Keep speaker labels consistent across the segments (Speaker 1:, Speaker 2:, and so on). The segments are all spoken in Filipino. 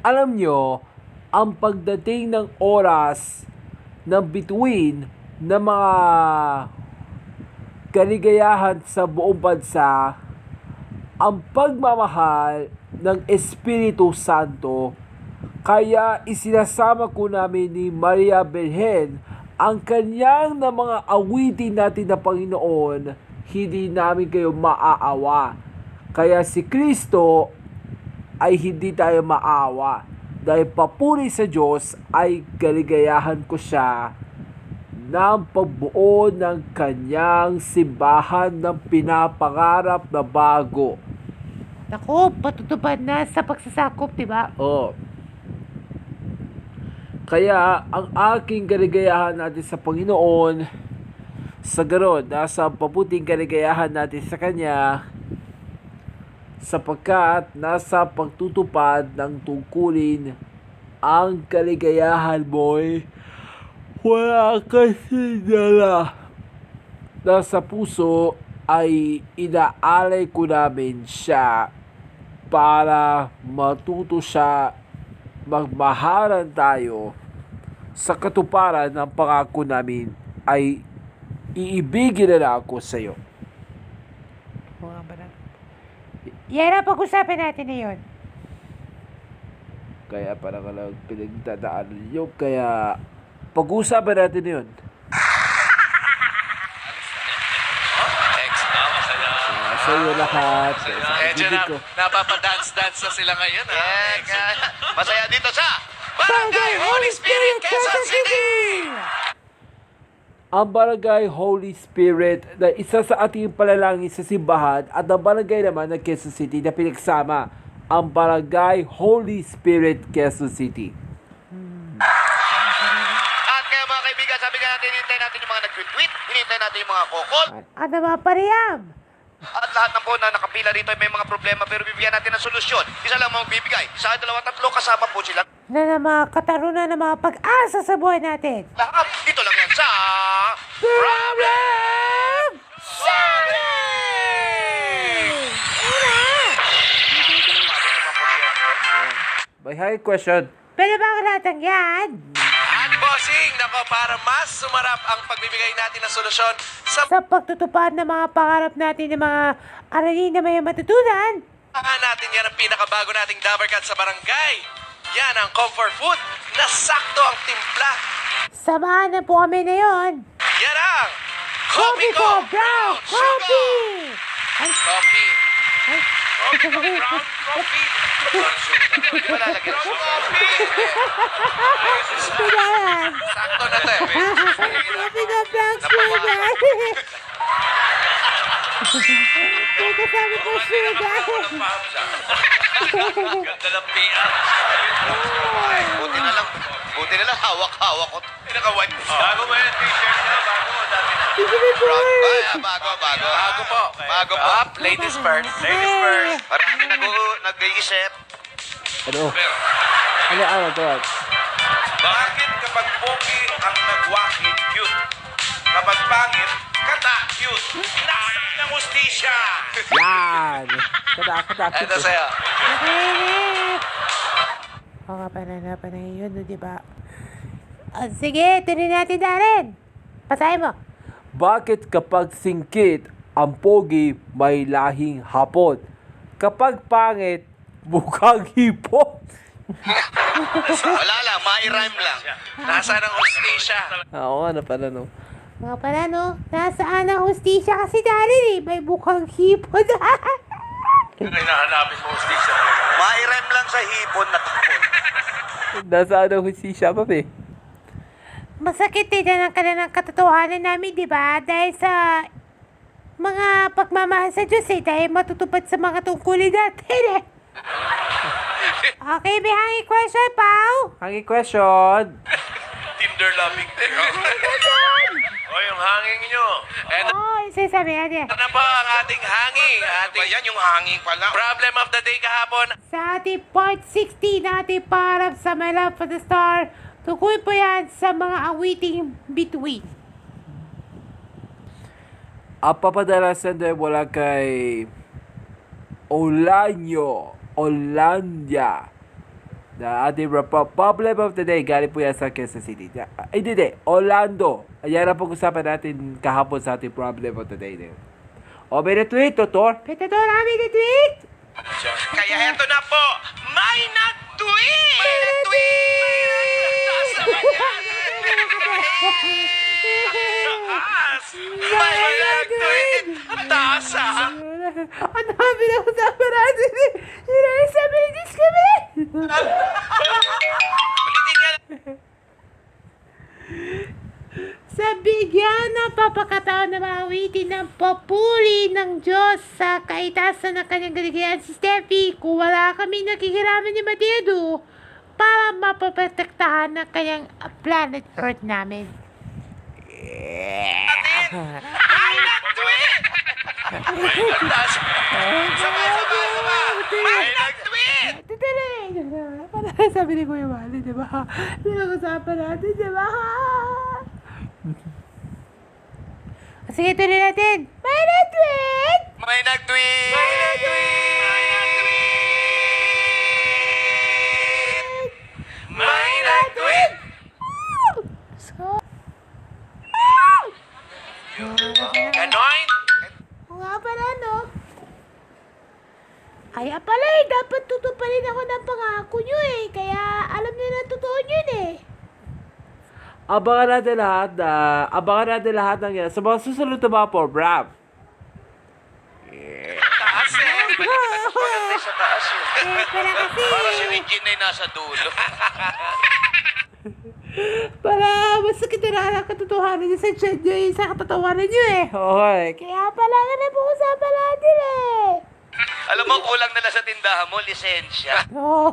Speaker 1: Alam nyo, ang pagdating ng oras ng bituin ng mga kaligayahan sa buong bansa, ang pagmamahal ng Espiritu Santo. Kaya isinasama ko namin ni Maria Belhen ang kanyang na mga awitin natin na Panginoon, hindi namin kayo maaawa. Kaya si Kristo ay hindi tayo maawa. Dahil papuri sa Diyos ay kaligayahan ko siya ng pagbuo ng kanyang simbahan ng pinapangarap na bago.
Speaker 2: Naku, patutupad na sa pagsasakop, diba?
Speaker 1: Oh. Kaya ang aking kaligayahan natin sa Panginoon, sa ganon, nasa pabuting kaligayahan natin sa Kanya, sapagkat nasa pagtutupad ng tungkulin ang kaligayahan mo'y wala kasi dala. Nasa puso ay inaalay ko namin siya para matuto siya magmahalan tayo sa katuparan ng pangako namin ay iibigin na ako sa iyo.
Speaker 2: Yan ang pag-usapan natin ngayon.
Speaker 1: Kaya parang alam pinagdadaanan niyo, kaya pag-uusapan natin yun. Sa iyo lahat.
Speaker 3: Medyo napapadance-dance na sila ngayon. Masaya dito sa Barangay Holy Spirit, Quezon City!
Speaker 1: Ang Barangay Holy Spirit na isa sa ating palalangin sa simbahan at ang barangay naman ng Quezon City na pinagsama ang Barangay Holy Spirit, Quezon City.
Speaker 3: At kaya mga kaibigan, sabi nga natin, hinintay natin yung mga nag-tweet, hinintay natin yung mga kokol,
Speaker 2: Ano ba, pareham?
Speaker 3: at lahat ng po na nakapila rito ay may mga problema pero bibigyan natin ng solusyon. Isa lang mga magbibigay. Sa dalawa, tatlo, kasama po sila.
Speaker 2: Na mga katarunan na mga pag-asa sa buhay natin.
Speaker 3: Lahat, dito lang yan sa
Speaker 2: Problem
Speaker 1: May high question.
Speaker 2: Pero bakit natin yan?
Speaker 3: At bossing, nako, para mas sumarap ang pagbibigay natin ng solusyon sa
Speaker 2: Sa pagtutupad ng mga pangarap natin ng mga aralin na may matutunan.
Speaker 3: natin yan ang pinakabago nating Dabarkat sa barangay. Yan ang comfort food na sakto ang timpla.
Speaker 2: Samahan na po kami na yun.
Speaker 3: Yan ang
Speaker 2: Coffee ko, brown coffee! Ay,
Speaker 3: Coffee.
Speaker 2: ay,
Speaker 3: Coffee, brown coffee. Wala lagi. Coffee.
Speaker 2: Pilayan!
Speaker 3: Sakto na to eh.
Speaker 2: Coffee ko, brown sugar! May kasama ko sugar!
Speaker 3: Ganda ng PR. Buti na lang, hawak-hawak ko. Pinaka-white. Bago mo yung t-shirt na, bago. Dati na. Bago. Bago po. Bago po. Up, ladies first. Ladies first. Marami nag-iisip.
Speaker 1: Ano?
Speaker 3: Pero,
Speaker 1: Ano?
Speaker 3: bakit kapag pogi ang nagwakit, cute? Kapag pangit, kata, cute. Nasaan ang hustisya?
Speaker 1: Yan! Kata.
Speaker 3: Ito sa'yo.
Speaker 2: Nakinig! Oo nga pa na yun, no, diba? Sige, tuloy natin natin. Pasahin mo.
Speaker 1: Bakit kapag singkit ang pogi may lahing hapon? Kapag pangit, mukhang hipon.
Speaker 3: Wala lang, mai-rhyme lang. Nasaan ang hustisya?
Speaker 1: Oo, ano pala no?
Speaker 2: Mga pala, no? Nasaan ang hustisya kasi dali, may bukang hipon.
Speaker 3: Ano hinahanapin mo hustisya? Mai-rhyme lang sa hipon na tapon.
Speaker 1: Nasaan ang hustisya, papi?
Speaker 2: Masakit din na ng kanilang katotohanan namin, di ba? Dahil sa mga pagmamahal sa Diyos, dahil matutupad sa mga tungkulin natin, eh. Okay, may hanging question, Pao?
Speaker 1: Hanging question.
Speaker 3: Tinder loving din. O, yung hanging nyo. Eto
Speaker 2: Oo, isasabi natin.
Speaker 3: na po ang ating hanging. Yan yung hanging pala. Problem of the day kahapon.
Speaker 2: Sa ating part 60 natin para sa My Love for the Star, tukoy po yan sa mga awiting between.
Speaker 1: Ang papadalasan dahil wala kay Olanyo, Olandia, Na ating problem of the day, galing po yan sa Quezon City. Hindi, Orlando. Ayan ang pag-usapan natin kahapon sa ating problem of the day. O, may na-tweet, Totor.
Speaker 2: Petador, namin na tweet!
Speaker 3: Kaya eto na po, may nag-tweet! May nag-tweet! Taas naman yan! Taas! May nag-tweet! Taas ah!
Speaker 2: Ang dami na usapan natin eh! Sabi ni Diyos kami!
Speaker 3: Ulitin nga.
Speaker 2: Sa bigyan ng papakataon na maawitin ng papuri ng Diyos sa kaitasan ng kanyang kaligayahan si Steffi, kung wala kami nakikiraman ni Matildo para mapaprotektahan ng kanyang planet Earth namin.
Speaker 3: May nag-tweet! Taas! Sama! May nag-tweet!
Speaker 2: Tutuli! Para sabi ni Kuya Wally, di ba? Pinag-usapan natin, di ba? Sige, tuloy natin. May nag-tweet!
Speaker 3: May nag-tweet! May nag-tweet! May nag-tweet!
Speaker 2: So,
Speaker 3: Ganon?
Speaker 2: o nga pala, no? Kaya pala eh, dapat tutuparin ako ng pangako nyo eh. Kaya alam nyo na totoo yun eh.
Speaker 1: Abangan natin lahat ng yan sa mga susunod na mga program.
Speaker 3: Taas eh! Maganda sa taas yun.
Speaker 2: Para kasi,
Speaker 3: Para si Regine ay nasa dulo.
Speaker 2: para masakit na lang ang katotohanan nyo sa chat nyo eh, sa katotohanan nyo eh.
Speaker 1: Okay.
Speaker 2: Kaya pala nga na pag-usapan natin eh.
Speaker 3: Alam mo, kulang na lang sa tindahan mo, lisensya.
Speaker 2: Oo,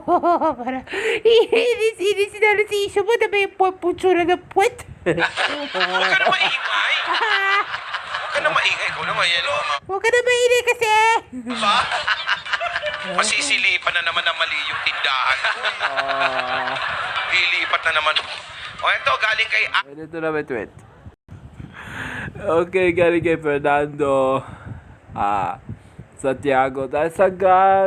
Speaker 2: para inis na si issue mo na may putsura ng puwet.
Speaker 3: Huwag ka na maingay. Huwag ka na maingay. Ikaw naman yan.
Speaker 2: Huwag ka na maingay kasi.
Speaker 3: Ba? Masisilipan na naman ng mali yung tindahan. Lilipat na naman. O ito, galing kay...
Speaker 1: Ito na may tweet. Okay, galing kay Fernando Santiago. Dahil sa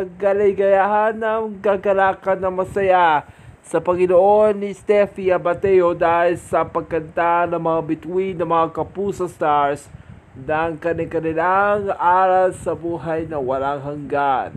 Speaker 1: galigayahan ng gagalakan na masaya sa Panginoon ni Steffi Abateo dahil sa pagkanta ng mga bituin ng mga Kapuso Stars ng kanilang aral sa buhay na walang hanggan.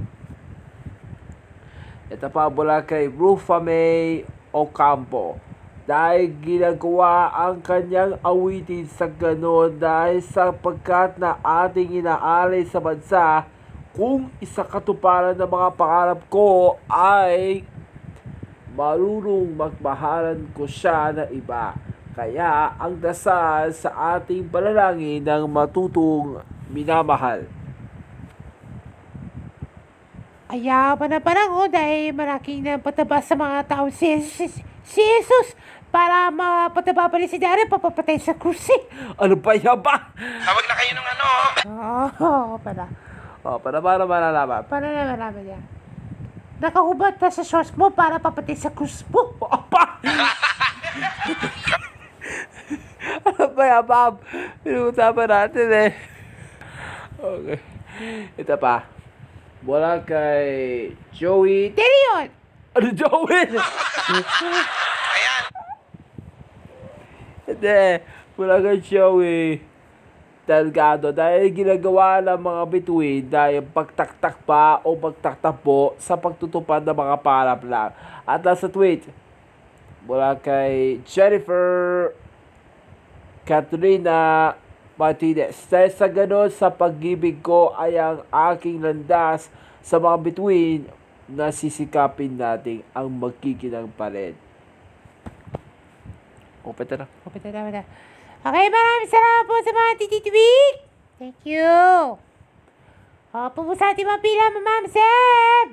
Speaker 1: Ito pa mula kay Rufa May Ocampo. Dahil ginagawa ang kanyang awitin sa ganon dahil sapagkat na ating inaalay sa bansa kung isa katuparan ng mga pangarap ko ay marunong magmahalan ko siya na iba. Kaya ang dasal sa ating panalangin ng matutong minamahal.
Speaker 2: Ayaw pa na panahon dahil malaking na pataba sa mga tao si Jesus para mapataba pa rin si Dari papapatay sa kursi.
Speaker 1: Ano pa yan ba?
Speaker 3: Tawag na kayo ng ano.
Speaker 2: Oo, para.
Speaker 1: Para malalaman.
Speaker 2: Para na malaman niya. Nakahubad ka sa shorts mo para papatay sa kursi mo.
Speaker 1: Apa! Ano ba yan, Bob? Pinag-usapan natin eh. Okay. Ito pa. Mula kay Joey.
Speaker 2: Terion!
Speaker 1: Ano, Joey?
Speaker 3: Ayan.
Speaker 1: Hindi. Mula kay Joey Delgado. Dahil ginagawa ng mga bituin dahil pagtaktak pa o pagtaktak po sa pagtutupad ng mga parap lang. At nasa tweet. Mula kay Jennifer Katrina Martinez. Dahil sa ganon sa pag-ibig ko ay ang aking landas sa mga bituin na sisikapin natin ang magkikinang pa rin. Opeta na.
Speaker 2: Okay, maraming salamat po sa mga tititweet. Thank you. Opo po sa ating mga pila, Ma'am Seb.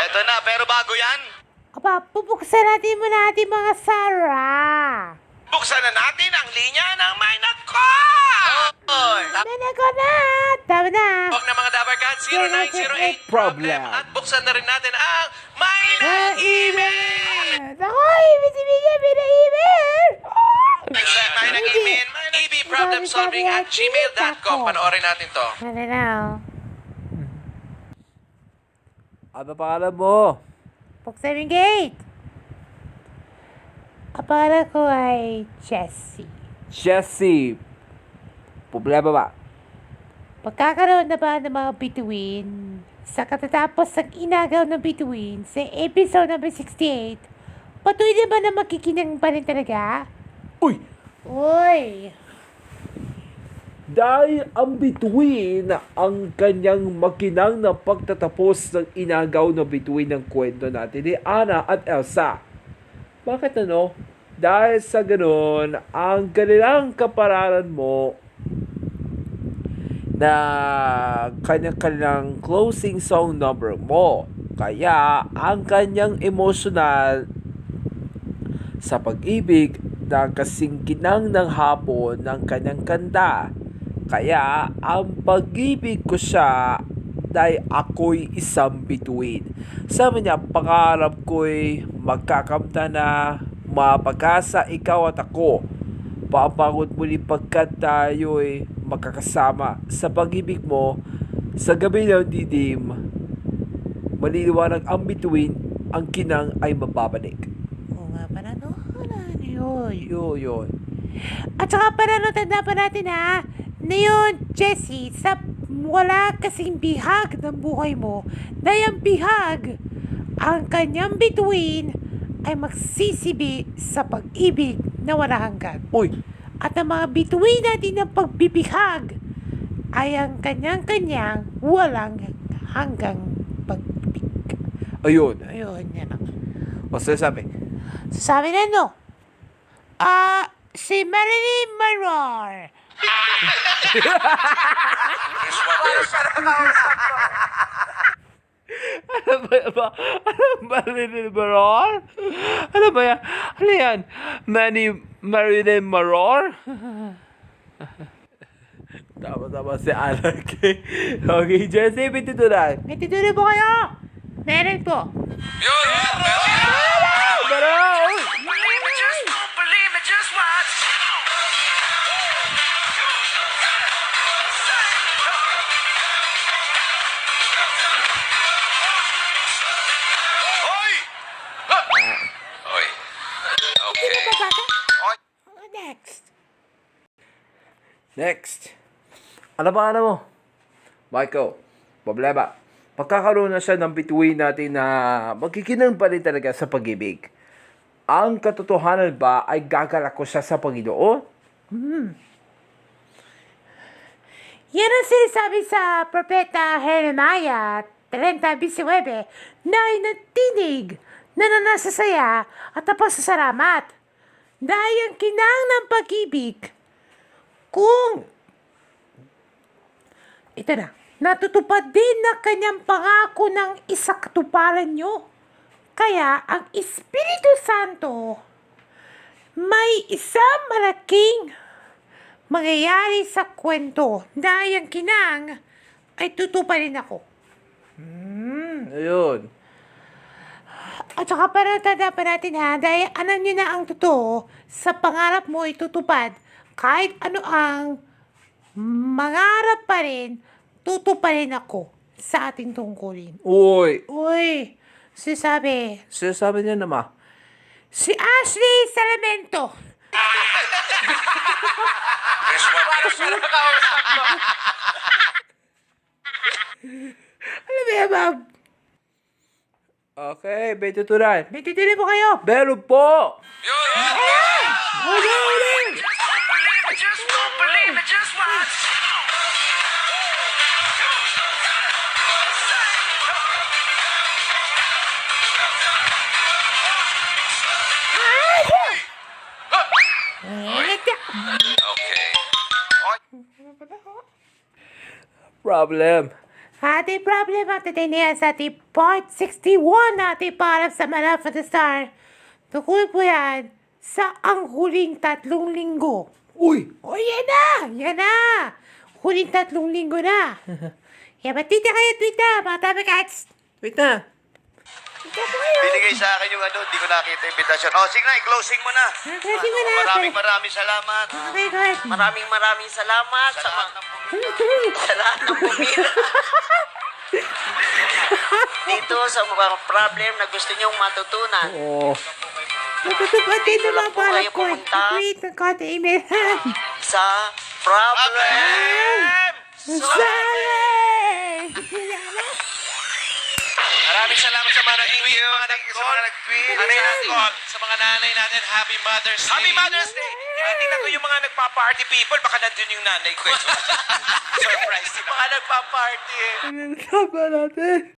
Speaker 3: Eto na, pero bago yan,
Speaker 2: Aba, pupuksan natin muna ating mga Sara.
Speaker 3: buksan na natin ang linya ng May Nako!
Speaker 2: Menako na! Tama na!
Speaker 3: Huwag na mga Dabarkat, 0908
Speaker 1: Problem.
Speaker 3: At buksan na rin natin ang May Na-Email!
Speaker 2: Ako, ibig sabihin, may na-email!
Speaker 3: May nag-email, ebproblemsolving@gmail.com. Panoorin natin to.
Speaker 2: Ano na?
Speaker 1: Ano pangalan mo?
Speaker 2: Buksan yung gate. Ang pangalan ko ay Jessie.
Speaker 1: Jessie. Problema ba?
Speaker 2: Pagkakaroon na ba ng mga bituin sa katatapos ng inagaw ng bituin sa episode number 68, patuloy na ba na makikinang pa rin talaga?
Speaker 1: Uy!
Speaker 2: Uy!
Speaker 1: Dahil ang bituin ang kanyang makinang na pagtatapos ng inagaw na bituin ng kwento natin ni Anna at Elsa. Bakit ano? Dahil sa ganun, ang kanilang kapararan mo na kanyang closing song number mo. Kaya ang kanyang emotional sa pag-ibig na kasing kinang ng hapon ng kanyang kanta. Kaya ang pag-ibig ko siya dahil ako'y isang bituin. Sabi niya, pangarap ko'y magkakamta na mapag-asa ikaw at ako. Papagod muli pagkat tayo'y makakasama sa pag-ibig mo sa gabi ng didim. Maliliwanag ang bituin, ang kinang ay mababalik.
Speaker 2: Oo nga pala, no? Ano yun?
Speaker 1: Yun.
Speaker 2: At saka para no, tanda pa natin ha, na yun, Jessie, sa wala kasing bihag ng buhay mo, dahil ang bihag, ang kanyang bituin, ay magsisibi sa pag-ibig na wala hanggan.
Speaker 1: Uy!
Speaker 2: At ang mga bituin natin ng pagbibihag ay ang kanyang-kanyang walang hanggang pag-ibig.
Speaker 1: Ayun.
Speaker 2: Ayun, yan ang
Speaker 1: O sabi.
Speaker 2: sabi na no, si Marilyn Monroe.
Speaker 1: Ano ba? Ano ba? Ano ba yan? Ano yan? Marilyn Monroe? Tama si Anak. Okay, Jessie, bititunan.
Speaker 2: May tituloy po kayo? Meron po.
Speaker 3: Yun!
Speaker 1: Monroe!
Speaker 3: Just don't believe it, just watch! Hoy! Hoy. Okay.
Speaker 2: Sino ba bata?
Speaker 3: Hoy.
Speaker 2: Next.
Speaker 1: Next. Ano ba mo? Michael, problema. Pagkakaroon na siya ng bituin natin na magkikinang pa rin talaga sa pag-ibig. Ang katotohanan ba ay gagalak ko siya sa Panginoon?
Speaker 2: Yan ang sinasabi sa Propeta Jeremiah 30:19 na inatinig na nanasasaya at napasasalamat. Dahil ang kinang ng pag-ibig kung ito na, natutupad din na kanyang pangako ng isakatuparan nyo. Kaya ang Espiritu Santo may isang malaking mangyayari sa kwento dahil ang kinang ay tutuparin ako.
Speaker 1: Ayun.
Speaker 2: At saka para tanda pa natin ha, dahil alam nyo na ang totoo, sa pangarap mo itutupad, kahit ano ang mangarap pa rin, tutuparin ako sa ating tungkulin.
Speaker 1: Uy.
Speaker 2: Uy, sinasabi,
Speaker 1: Sinasabi niya naman.
Speaker 2: si Ashley Salamento.
Speaker 3: This one,
Speaker 2: Ano ba yan, ma'am?
Speaker 1: Okay, bititunan.
Speaker 2: May titili po kayo.
Speaker 1: Meron po!
Speaker 3: Yun!
Speaker 2: Ulit!
Speaker 3: Just don't believe it, just watch! Okay.
Speaker 1: Problem.
Speaker 2: Ating problem at titinihan sa ating part 61 natin para sa Malaf at the Star. Tukul po yan sa ang huling 3 linggo.
Speaker 1: Uy!
Speaker 2: O yan na! Yan na! Huling 3 linggo na. Kaya batita kayo, Twitter, mga tabi cats.
Speaker 1: Wait na.
Speaker 2: Twitter po kayo.
Speaker 3: Binigay sa akin yung hindi ko nakita yung invitation. Oh, sige na, i-closing mo na.
Speaker 2: Kasi mo na.
Speaker 3: Maraming salamat.
Speaker 2: Okay, good.
Speaker 4: Maraming salamat sa lahat ng pumila. Dito sa mga problem na gusto niyong matutunan.
Speaker 1: Oo.
Speaker 2: Natutupad din
Speaker 4: Dito lang
Speaker 2: naman
Speaker 4: po
Speaker 2: para
Speaker 4: kayo
Speaker 2: ko.
Speaker 4: pumunta.
Speaker 2: Create ng konti email.
Speaker 4: Sa problem.
Speaker 2: Sorry!
Speaker 3: Maraming salamat sa mga nag-tweet, mga nag-tweet. Sa mga nanay natin, Happy Mother's Day. Happy Mother's Day! Tinitingnan ko yung mga nagpa-party people, baka nandun yung nanay ko. Surprise sila. Baka nagpa-party eh.
Speaker 2: Ano natin?